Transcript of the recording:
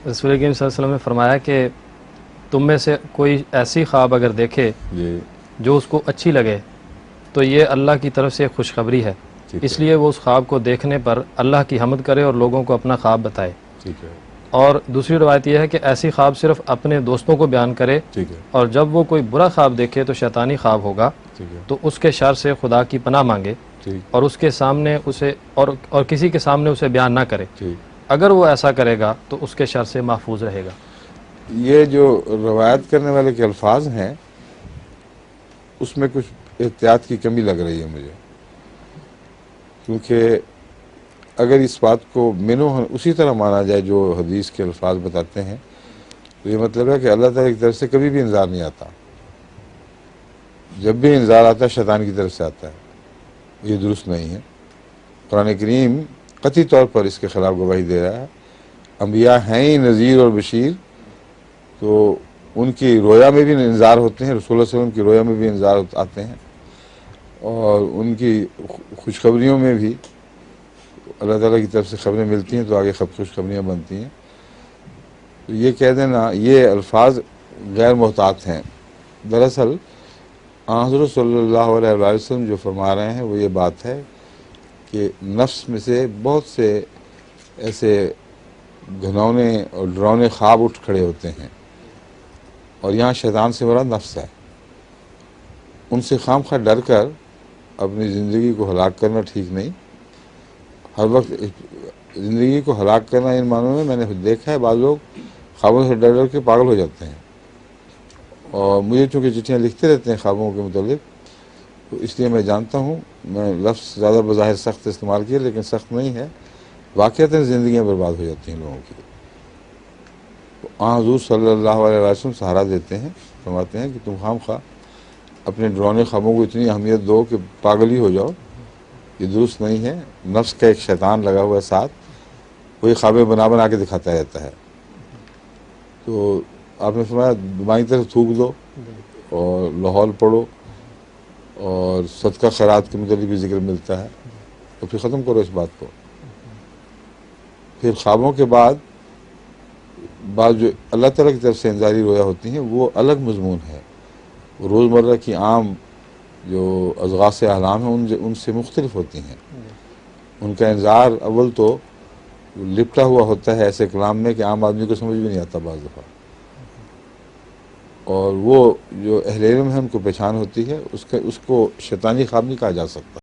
رسول کریم صلی اللہ علیہ وسلم نے فرمایا کہ تم میں سے کوئی ایسی خواب اگر دیکھے جی جو اس کو اچھی لگے تو یہ اللہ کی طرف سے ایک خوشخبری ہے، ٹھیک اس ہے لیے وہ اس خواب کو دیکھنے پر اللہ کی حمد کرے اور لوگوں کو اپنا خواب بتائے۔ ٹھیک ہے اور دوسری روایت یہ ہے کہ ایسی خواب صرف اپنے دوستوں کو بیان کرے، ٹھیک ہے اور جب وہ کوئی برا خواب دیکھے تو شیطانی خواب ہوگا ٹھیک ہے تو اس کے شر سے خدا کی پناہ مانگے ٹھیک اور اس کے سامنے اسے اور کسی کے سامنے اسے بیان نہ کرے۔ ٹھیک۔ اگر وہ ایسا کرے گا تو اس کے شر سے محفوظ رہے گا۔ یہ جو روایت کرنے والے کے الفاظ ہیں اس میں کچھ احتیاط کی کمی لگ رہی ہے مجھے، کیونکہ اگر اس بات کو اسی طرح مانا جائے جو حدیث کے الفاظ بتاتے ہیں تو یہ مطلب ہے کہ اللہ تعالیٰ کی طرف سے کبھی بھی انذار نہیں آتا، جب بھی انذار آتا ہے شیطان کی طرف سے آتا ہے۔ یہ درست نہیں ہے۔ قرآن کریم قطعی طور پر اس کے خلاف گواہی دے رہا ہے۔ انبیاء ہیں ہی نذیر اور بشیر، تو ان کی رویا میں بھی انذار ہوتے ہیں، رسول اللہ صلی اللہ علیہ وسلم کی رویا میں بھی انذار آتے ہیں، اور ان کی خوشخبریوں میں بھی اللہ تعالیٰ کی طرف سے خبریں ملتی ہیں تو آگے خوشخبریاں بنتی ہیں۔ تو یہ کہہ دینا یہ الفاظ غیر محتاط ہیں۔ دراصل حضرت صلی اللہ علیہ وآلہ وسلم جو فرما رہے ہیں وہ یہ بات ہے کہ نفس میں سے بہت سے ایسے گھنونے اور ڈراؤنے خواب اٹھ کھڑے ہوتے ہیں، اور یہاں شیطان سے مراد نفس ہے۔ ان سے خام خواہ ڈر کر اپنی زندگی کو ہلاک کرنا ٹھیک نہیں۔ ہر وقت زندگی کو ہلاک کرنا ان معنوں میں نے دیکھا ہے بعض لوگ خوابوں سے ڈر ڈر کے پاگل ہو جاتے ہیں، اور مجھے چونکہ چٹھیاں لکھتے رہتے ہیں خوابوں کے متعلق تو اس لیے میں جانتا ہوں، میں لفظ زیادہ بظاہر سخت استعمال کیا لیکن سخت نہیں ہے، واقعتاً زندگیاں برباد ہو جاتی ہیں لوگوں کی۔ تو حضور صلی اللہ علیہ وسلم سہارا دیتے ہیں، فرماتے ہیں کہ تم خام خواہ اپنے ڈراؤنے خوابوں کو اتنی اہمیت دو کہ پاگل ہی ہو جاؤ، یہ درست نہیں ہے۔ نفس کا ایک شیطان لگا ہوا ہے ساتھ، وہی خوابیں بنا بنا کے دکھاتا رہتا ہے۔ تو آپ نے فرمایا بائیں طرف تھوک دو اور لاہور پڑھو اور صدقہ خیرات کے متعلق بھی ذکر ملتا ہے، تو پھر ختم کرو اس بات کو۔ پھر خوابوں کے بعد بعض جو اللہ تعالیٰ کی طرف سے انذاری رویا ہوتی ہیں وہ الگ مضمون ہے، وہ روزمرہ کی عام جو اضغاث احلام ہیں ان سے مختلف ہوتی ہیں۔ ان کا انذار اول تو لپٹا ہوا ہوتا ہے ایسے کلام میں کہ عام آدمی کو سمجھ بھی نہیں آتا بعض دفعہ، اور وہ جو اہل علم ہے ان کو پہچان ہوتی ہے، اس کو شیطانی خواب نہیں کہا جا سکتا۔